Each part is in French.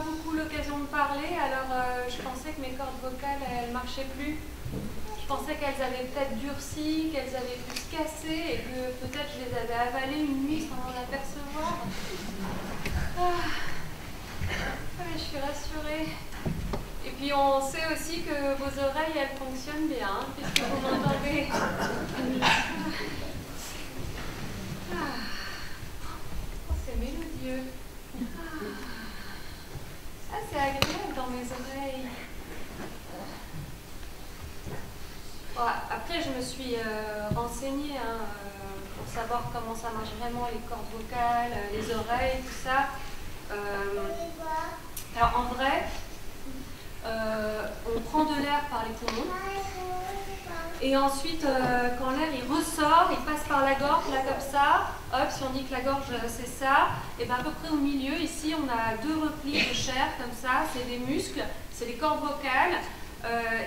beaucoup l'occasion de parler, alors je pensais que mes cordes vocales, elles marchaient plus. Je pensais qu'elles avaient peut-être durci, qu'elles avaient pu se casser et que peut-être je les avais avalées une nuit sans m'en apercevoir. Mais je suis rassurée. Et puis on sait aussi que vos oreilles, elles fonctionnent bien, hein, puisque vous m'entendez. Oh, c'est mélodieux. Ah, c'est agréable dans mes oreilles. Bon, après, je me suis renseignée pour savoir comment ça marche vraiment, les cordes vocales, les oreilles, tout ça. Alors, en vrai, on prend de l'air par les poumons. Et ensuite, quand l'air il ressort, il passe par la gorge, là comme ça. Hop, si on dit que la gorge c'est ça, et bien à peu près au milieu, ici on a 2 replis de chair comme ça, c'est des muscles, c'est les cordes vocales.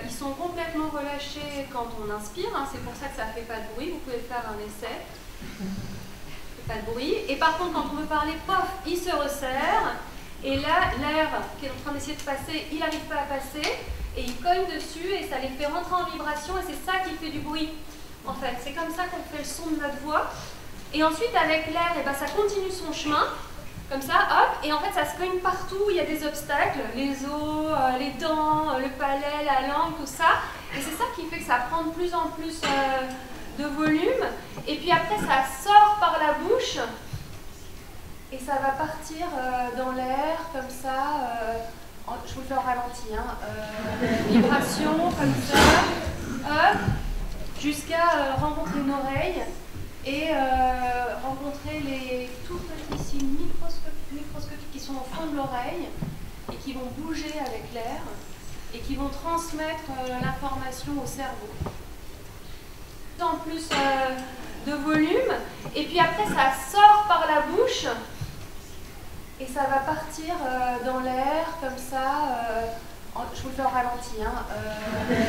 Ils sont complètement relâchés quand on inspire, hein, c'est pour ça que ça ne fait pas de bruit, vous pouvez faire un essai. Pas de bruit. Et par contre, quand on veut parler, pof, il se resserre. Et là, l'air qui est en train d'essayer de passer, il n'arrive pas à passer. Et il cogne dessus et ça les fait rentrer en vibration. Et c'est ça qui fait du bruit. En fait, c'est comme ça qu'on fait le son de notre voix. Et ensuite, avec l'air, et ben, ça continue son chemin. Comme ça, hop, et en fait ça se cogne partout où il y a des obstacles, les os, les dents, le palais, la langue, tout ça. Et c'est ça qui fait que ça prend de plus en plus de volume. Et puis après ça sort par la bouche et ça va partir dans l'air comme ça. Je vous le fais en ralenti, hein, vibration comme ça, hop, jusqu'à rencontrer une oreille. Et rencontrer les tout petits signes microscopiques qui sont au fond de l'oreille et qui vont bouger avec l'air et qui vont transmettre l'information au cerveau. En plus de volume, et puis après ça sort par la bouche et ça va partir dans l'air comme ça. Je vous le fais en ralenti, hein,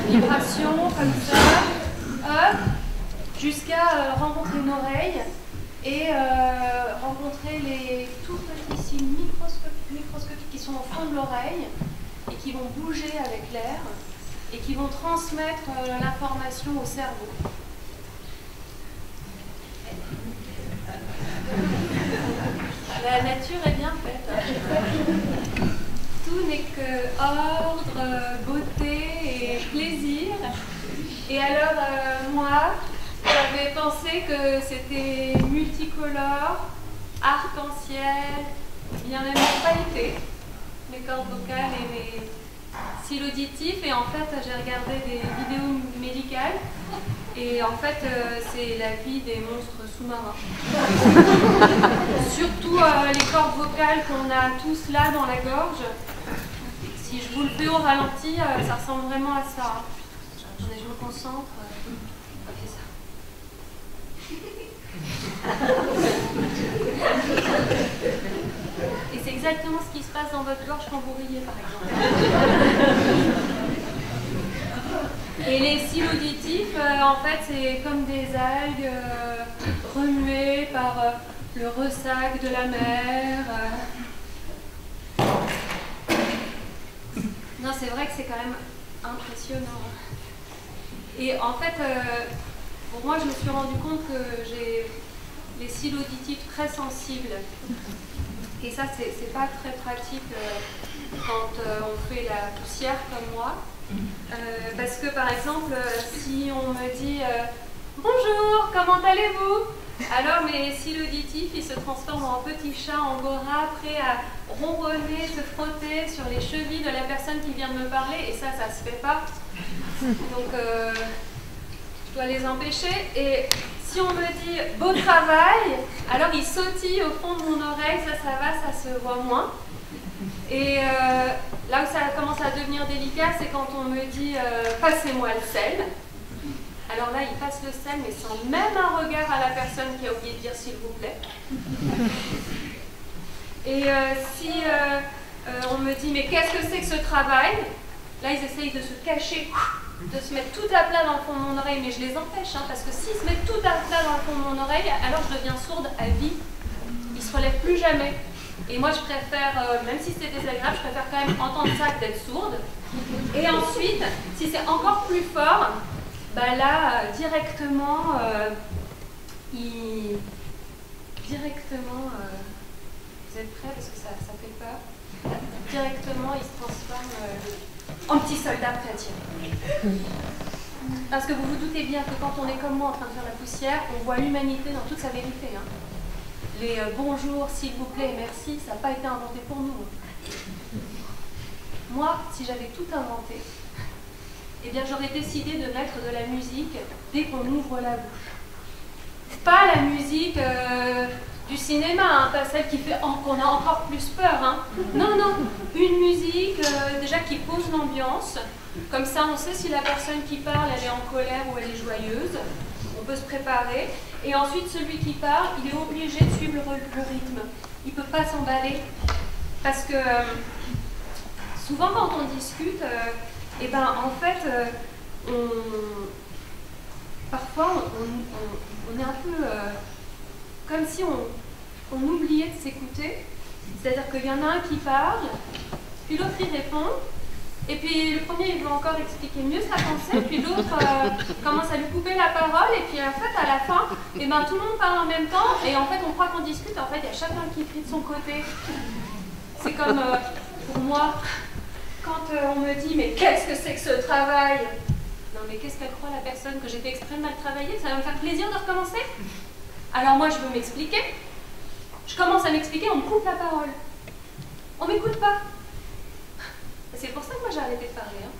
vibration comme ça, hop, jusqu'à rencontrer une oreille et rencontrer les tout petits signes microscopiques qui sont au fond de l'oreille et qui vont bouger avec l'air et qui vont transmettre l'information au cerveau. La nature est bien faite. Tout n'est que ordre, beauté et plaisir. Et alors, moi, j'avais pensé que c'était multicolore, arc-en-ciel, bien même pas été, mes cordes vocales et mes cils auditifs. Et en fait, j'ai regardé des vidéos médicales. Et en fait, c'est la vie des monstres sous-marins. Surtout les cordes vocales qu'on a tous là dans la gorge. Si je vous le fais au ralenti, ça ressemble vraiment à ça. Attendez, je me concentre. Ok, ça. Et c'est exactement ce qui se passe dans votre gorge quand vous riez, par exemple. Et les cils auditifs, en fait, c'est comme des algues remuées par le ressac de la mer. Non, c'est vrai que c'est quand même impressionnant. Et en fait, pour moi, je me suis rendu compte que j'ai les cils auditifs très sensibles. Et ça, c'est pas très pratique quand on fait la poussière comme moi. Parce que par exemple, si on me dit bonjour, comment allez-vous? Alors mes cils auditifs, ils se transforment en petits chats angora prêts à ronronner, se frotter sur les chevilles de la personne qui vient de me parler. Et ça se fait pas. Donc je dois les empêcher. Et si on me dit beau travail, alors ils sautillent au fond de mon oreille, ça va, ça se voit moins. Et là où ça commence à devenir délicat, c'est quand on me dit passez-moi le sel. Alors là, il passe le sel, mais sans même un regard à la personne qui a oublié de dire s'il vous plaît. Et si on me dit mais qu'est-ce que c'est que ce travail? Là, ils essayent de se cacher, de se mettre tout à plat dans le fond de mon oreille, mais je les empêche, hein, parce que s'ils se mettent tout à plat dans le fond de mon oreille, alors je deviens sourde à vie. Ils ne se relèvent plus jamais. Et moi, je préfère, même si c'est désagréable, je préfère quand même entendre ça que d'être sourde. Et ensuite, si c'est encore plus fort, bah là, directement, vous êtes prêts parce que ça fait peur. Directement, il se transforme en petit soldat prêt à tirer. Parce que vous vous doutez bien que quand on est comme moi en train de faire la poussière, on voit l'humanité dans toute sa vérité. Hein. Les bonjour, s'il vous plaît, merci, ça n'a pas été inventé pour nous. Moi, si j'avais tout inventé, eh bien j'aurais décidé de mettre de la musique dès qu'on ouvre la bouche. Pas la musique du cinéma, hein, pas celle qui fait qu'on a encore plus peur. Hein. Non, non, une musique déjà qui pose l'ambiance. Comme ça, on sait si la personne qui parle, elle est en colère ou elle est joyeuse. On peut se préparer. Et ensuite, celui qui parle, il est obligé de suivre le rythme. Il ne peut pas s'emballer. Parce que souvent, quand on discute, eh ben, en fait, parfois, on est un peu comme si on oubliait de s'écouter. C'est-à-dire qu'il y en a un qui parle, puis l'autre il répond, et puis le premier il veut encore expliquer mieux sa pensée, puis l'autre commence à lui couper la parole, et puis en fait à la fin, eh ben, tout le monde parle en même temps, et en fait on croit qu'on discute, en fait il y a chacun qui crie de son côté. C'est comme pour moi, quand on me dit mais qu'est-ce que c'est que ce travail? Non mais qu'est-ce qu'elle croit la personne, que j'ai fait exprès de mal travailler? Ça va me faire plaisir de recommencer? Alors moi je veux m'expliquer. Je commence à m'expliquer, on me coupe la parole. On m'écoute pas. C'est pour ça que moi j'ai arrêté de parler. Hein.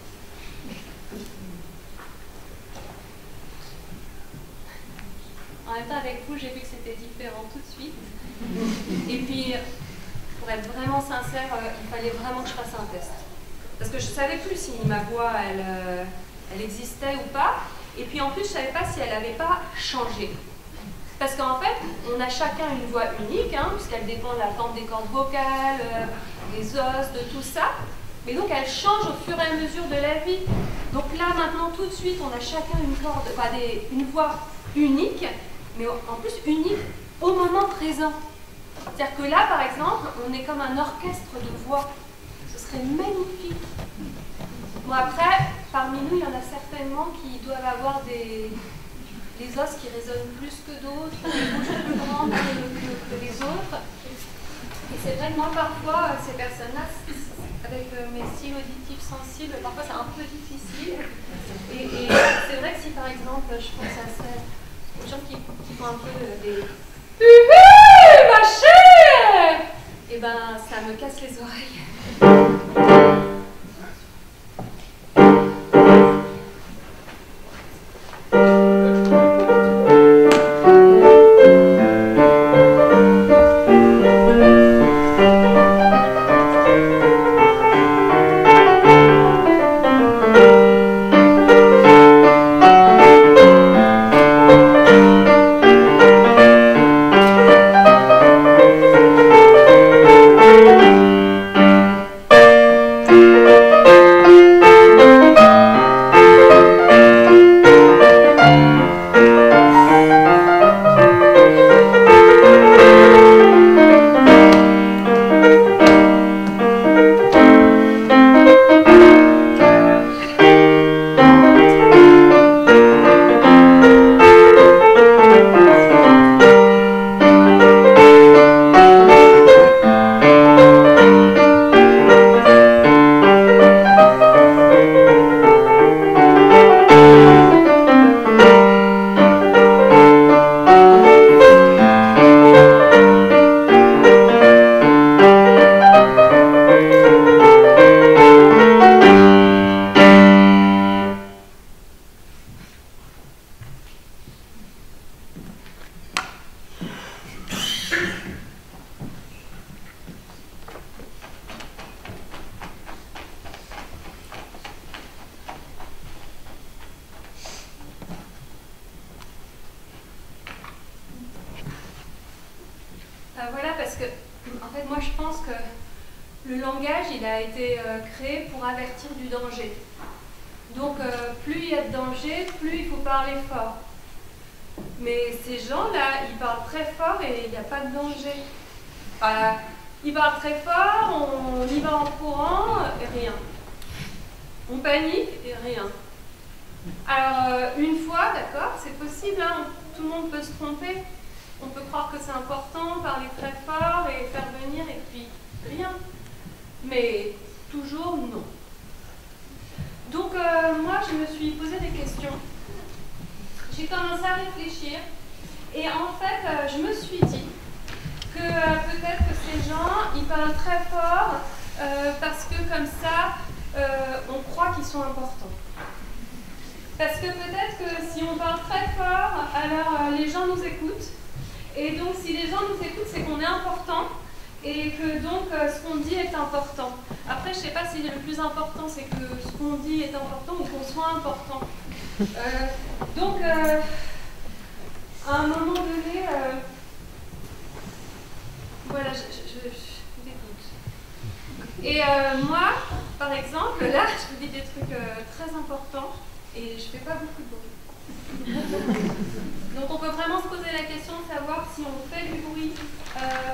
En même temps avec vous j'ai vu que c'était différent tout de suite. Et puis pour être vraiment sincère, il fallait vraiment que je fasse un test. Parce que je ne savais plus si ma voix elle existait ou pas. Et puis en plus je ne savais pas si elle n'avait pas changé. Parce qu'en fait, on a chacun une voix unique, hein, puisqu'elle dépend de la forme des cordes vocales, des os, de tout ça. Mais donc elle change au fur et à mesure de la vie. Donc là, maintenant, tout de suite, on a chacun une voix unique, mais en plus unique au moment présent. C'est-à-dire que là, par exemple, on est comme un orchestre de voix. Ce serait magnifique. Bon, après, parmi nous, il y en a certainement qui doivent avoir des os qui résonnent plus que d'autres, des bouches plus grandes que les autres. Et c'est vrai que moi, parfois, ces personnes-là, avec mes styles auditifs sensibles, parfois c'est un peu difficile. Et c'est vrai que si, par exemple, je pense à aux gens qui font un peu des « ma chère !» et ben, ça me casse les oreilles. Voilà, parce que, en fait, moi je pense que le langage, il a été créé pour avertir du danger. Donc, plus il y a de danger, plus il faut parler fort. Mais ces gens-là, ils parlent très fort et il n'y a pas de danger. Il parle très fort, on y va en courant, et rien. On panique, et rien. Alors, une fois, d'accord, c'est possible, hein, tout le monde peut se tromper. On peut croire que c'est important, parler très fort et faire venir, et puis rien. Mais toujours non. Donc, moi, je me suis posé des questions. J'ai commencé à réfléchir. Et en fait, je me suis dit que peut-être que ces gens, ils parlent très fort parce que comme ça, on croit qu'ils sont importants. Parce que peut-être que si on parle très fort, alors les gens nous écoutent. Et donc si les gens nous écoutent, c'est qu'on est important. Et que donc ce qu'on dit est important. Après, je ne sais pas si le plus important, c'est que ce qu'on dit est important ou qu'on soit important. Donc, à un moment donné, voilà, je l'écoute. Et moi, par exemple, là, je vous dis des trucs très importants et je ne fais pas beaucoup de bruit. Donc on peut vraiment se poser la question de savoir si on fait du bruit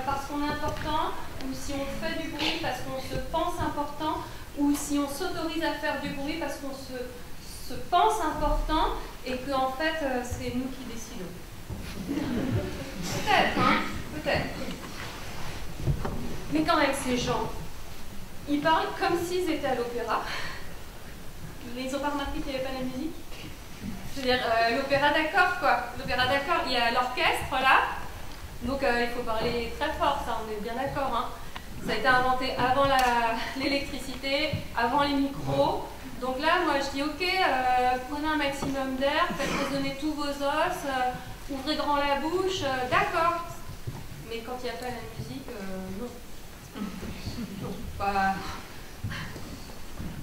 parce qu'on est important, ou si on fait du bruit parce qu'on se pense important, ou si on s'autorise à faire du bruit parce qu'on se pense important et qu'en fait c'est nous qui décidons. Peut-être, hein, peut-être. Mais quand même, ces gens, ils parlent comme s'ils étaient à l'opéra. Ils n'ont pas remarqué qu'il n'y avait pas la musique? Je veux dire, l'opéra d'accord, quoi. L'opéra d'accord, il y a l'orchestre, là. Donc, il faut parler très fort, ça, on est bien d'accord, hein. Ça a été inventé avant l'électricité, avant les micros. Donc là, moi, je dis, ok, prenez un maximum d'air, faites résonner tous vos os, ouvrez grand la bouche, d'accord. Mais quand il n'y a pas la musique, non. Non, pas...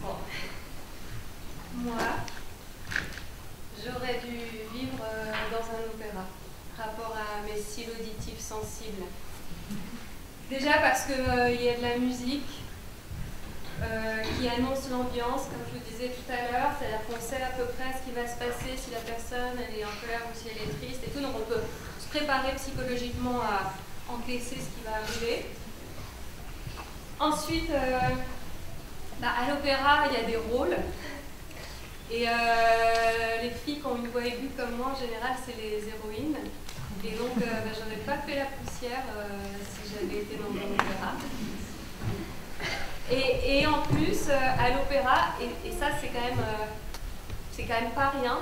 Bon. Moi, j'aurais dû vivre dans un opéra, rapport à mes cils auditifs sensibles. Déjà parce qu'il y a de la musique qui annonce l'ambiance, comme je vous disais tout à l'heure, c'est-à-dire qu'on sait à peu près ce qui va se passer si la personne elle est en colère ou si elle est triste et tout, donc on peut se préparer psychologiquement à encaisser ce qui va arriver. Ensuite, à l'opéra, il y a des rôles. Et les filles qui ont une voix aiguë comme moi, en général, c'est les héroïnes. Et donc, j'aurais pas fait la poussière si j'avais été dans un opéra. Et en plus, à l'opéra, et ça, c'est quand même pas rien,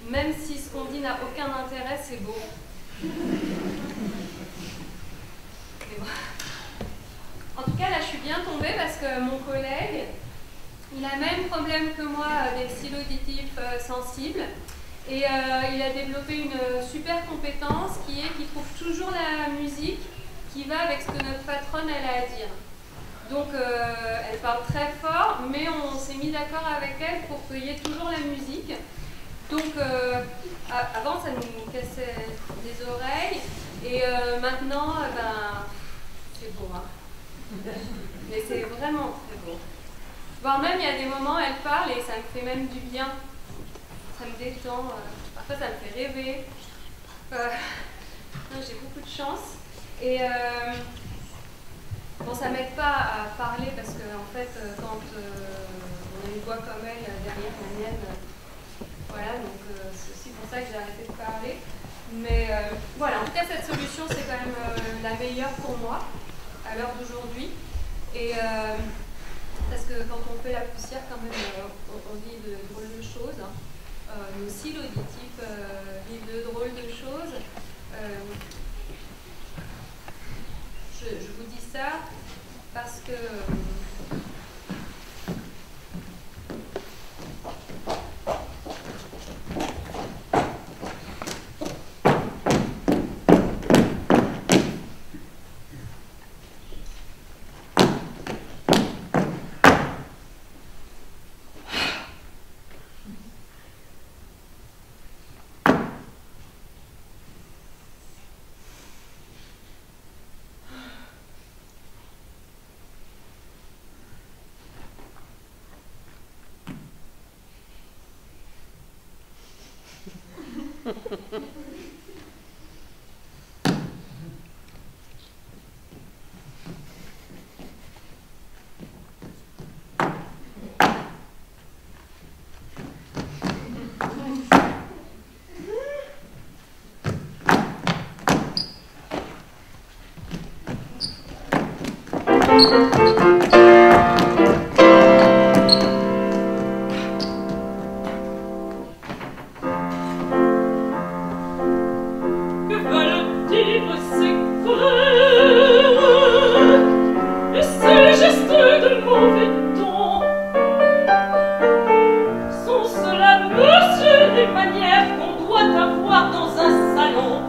même si ce qu'on dit n'a aucun intérêt, c'est beau. En tout cas, là, je suis bien tombée parce que mon collègue, il a le même problème que moi, des cils auditifs sensibles. Et il a développé une super compétence qui est qu'il trouve toujours la musique qui va avec ce que notre patronne elle a à dire. Donc, elle parle très fort, mais on s'est mis d'accord avec elle pour qu'il y ait toujours la musique. Donc, avant, ça nous cassait les oreilles. Et maintenant, c'est beau, hein. Mais c'est vraiment très beau. Voire même, il y a des moments, elle parle et ça me fait même du bien. Ça me détend. Parfois, ça me fait rêver. J'ai beaucoup de chance. Et bon, ça m'aide pas à parler parce que, en fait, quand on a une voix comme elle derrière la mienne, voilà, donc c'est aussi pour ça que j'ai arrêté de parler. Mais voilà, en tout cas, cette solution, c'est quand même la meilleure pour moi à l'heure d'aujourd'hui. Et parce que quand on fait la poussière, quand même, on vit de drôles de choses. Hein. Nos cils auditifs vivent de drôles de choses. Je vous dis ça parce que Dans un salon,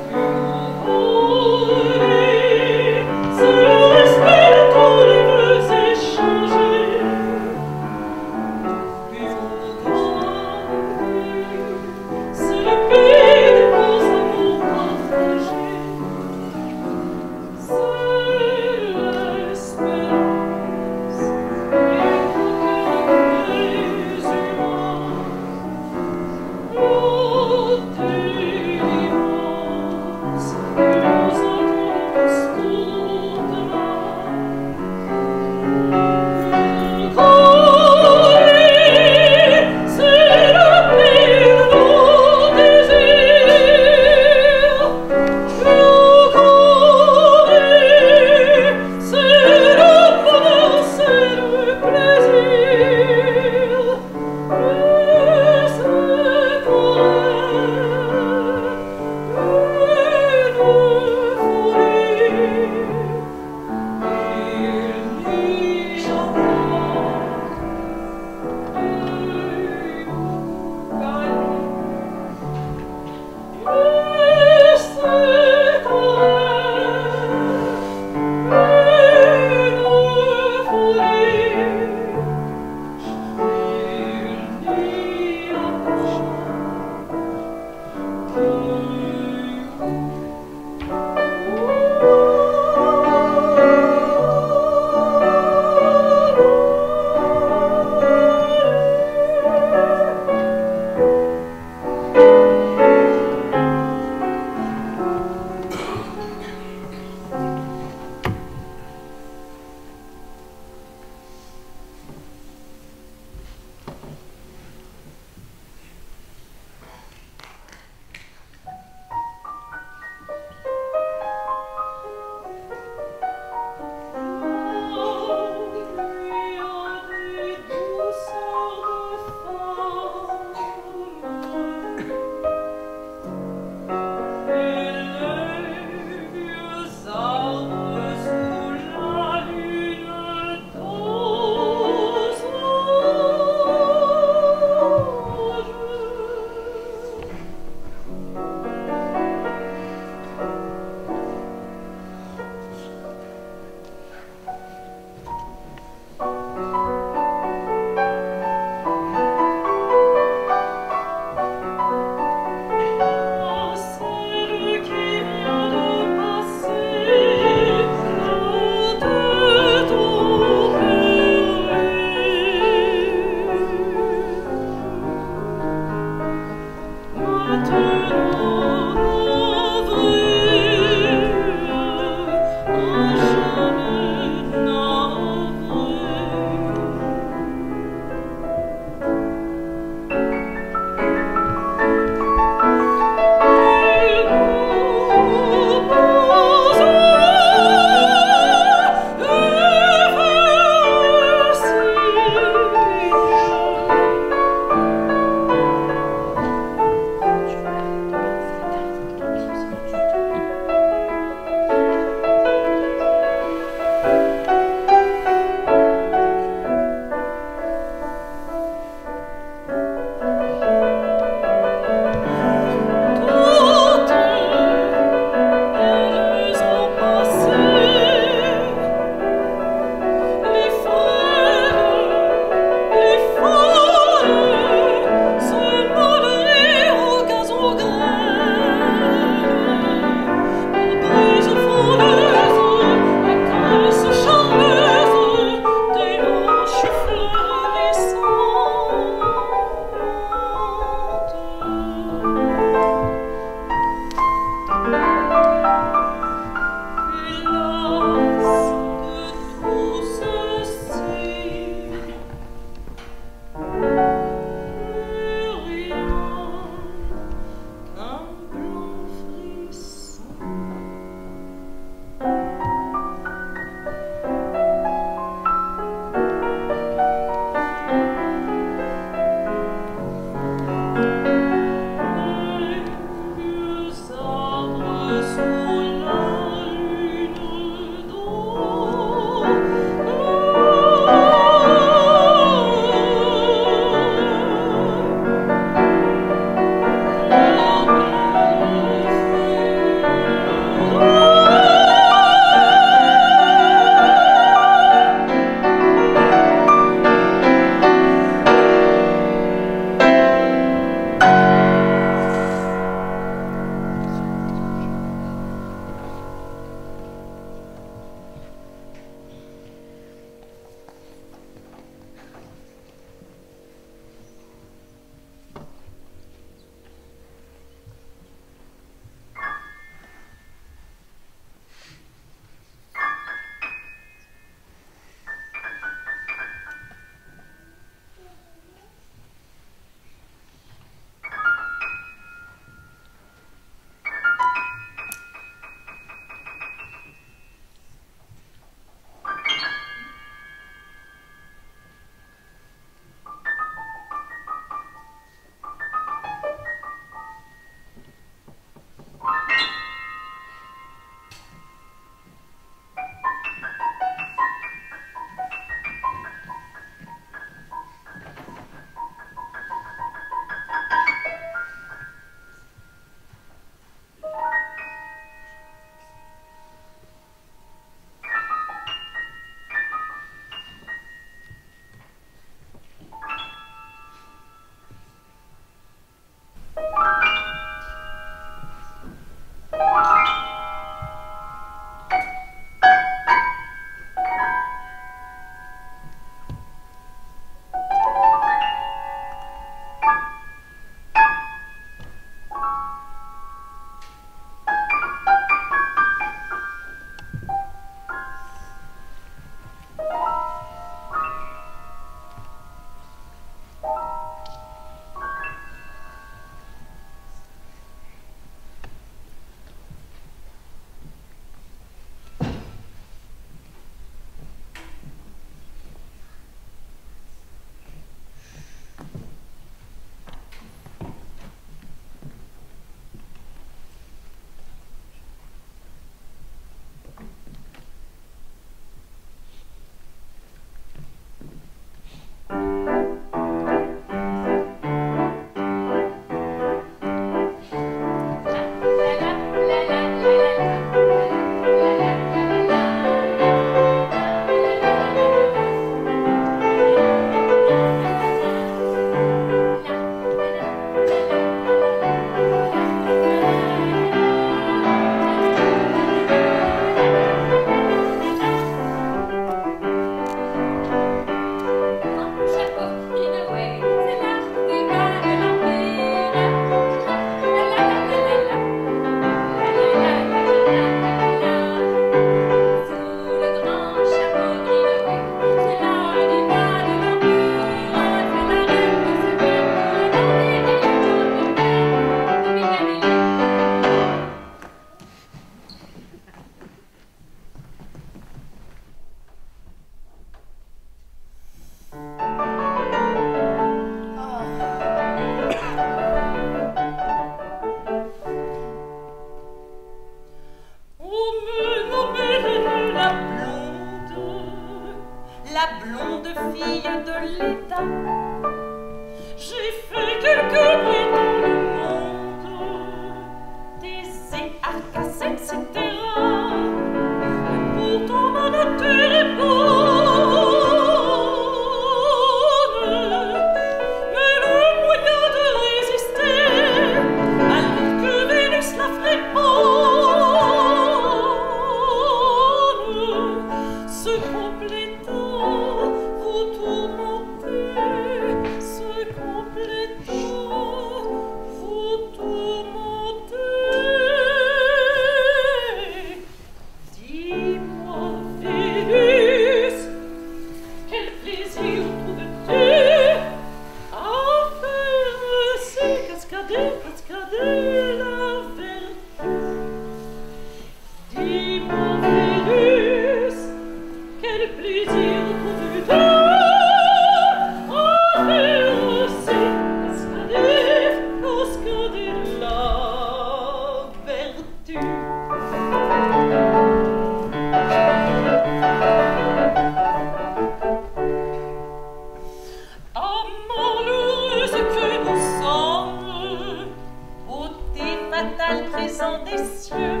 des cieux.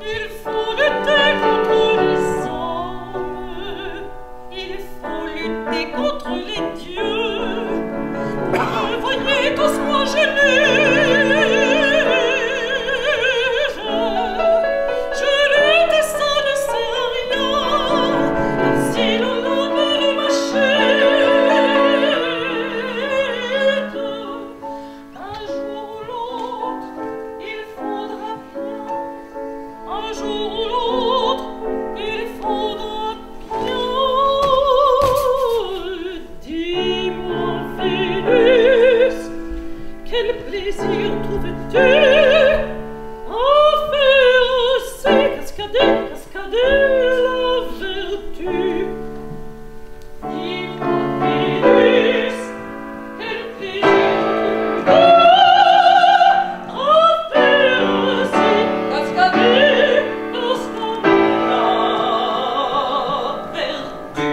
Il faut lutter contre les hommes, il faut lutter contre les dieux. Me voyez tous moi je lutte et ça ne sert à rien, comme si l'on avait ma chute. Un jour ou l'autre, il faudra bien. Un jour ou l'autre, il faudra bien. Dis-moi, Vénus, quel plaisir trouves-tu à faire ainsi cascader, cascader la vertu? Dis-moi, Vénus, quel plaisir trouves-tu à faire ainsi cascader, cascader la vertu?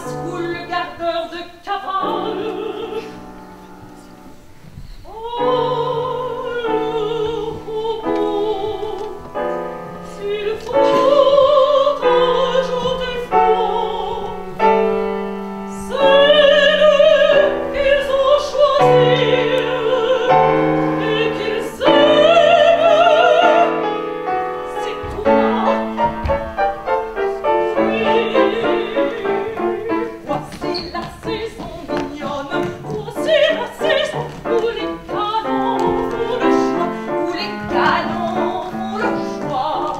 casse-cou, le gardeur de cavale. Oh, le robot, s'il faut un jour des fois, c'est eux qu'ils ont choisi et qu'ils aiment, c'est toi. Voici la saison mignonne, voici la saison où les canons font le choix, où les canons font le choix.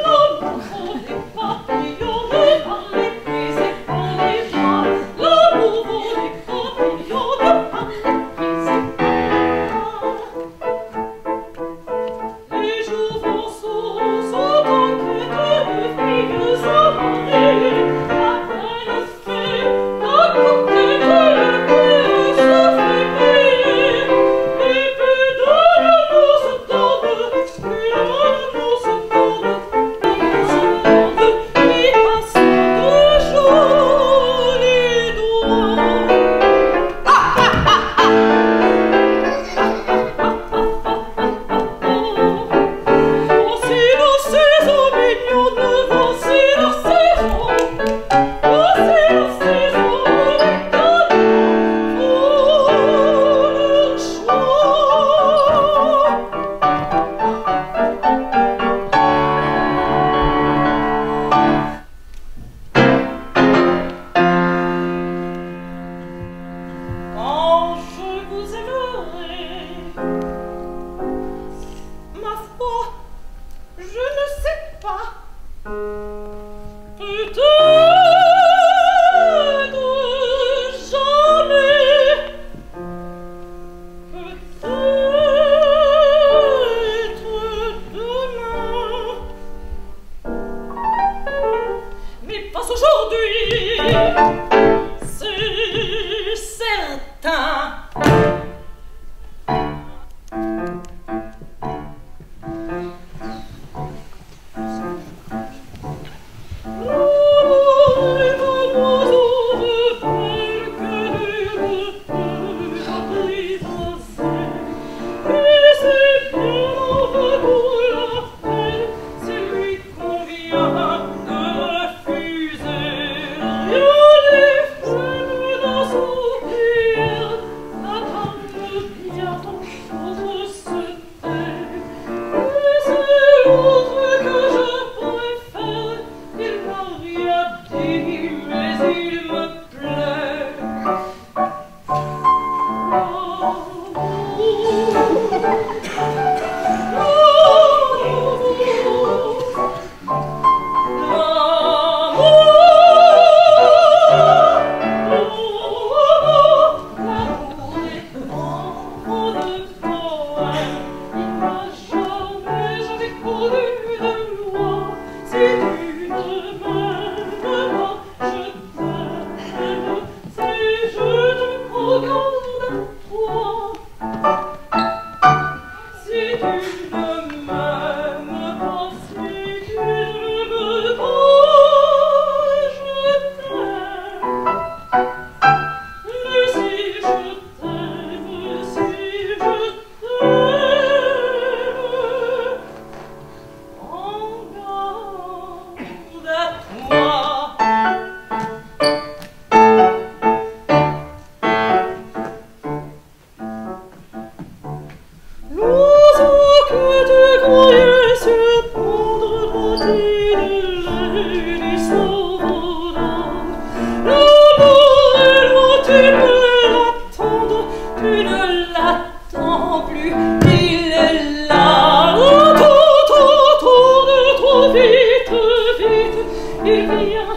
L'amour des papillons de par les pieds et par les bras, l'amour des papillons de par les pieds et par les bras. Les jours vont sont en quête de filles avarées, après le fait, la coquette le père se fait payer, et puis de nous se donne, puis de nous se donne, qui passe de jolis doigts. Voici la saison mignonne, voici la saison, voici la saison où les canons font le choix. Quand je vous aimerai, ma foi, je ne sais pas. Peut-être jamais, peut-être demain, mais pas aujourd'hui, c'est certain. L'amour est un oiseau rebelle que nul ne peut apprivoiser, et c'est bien en vaut la peine s'il lui convient de refuser. Rien n'est faible d'un sourire, attendre bien chose se tait, et c'est l'autre que je préfère. Il n'a rien dit, mais il me plaît. Il vient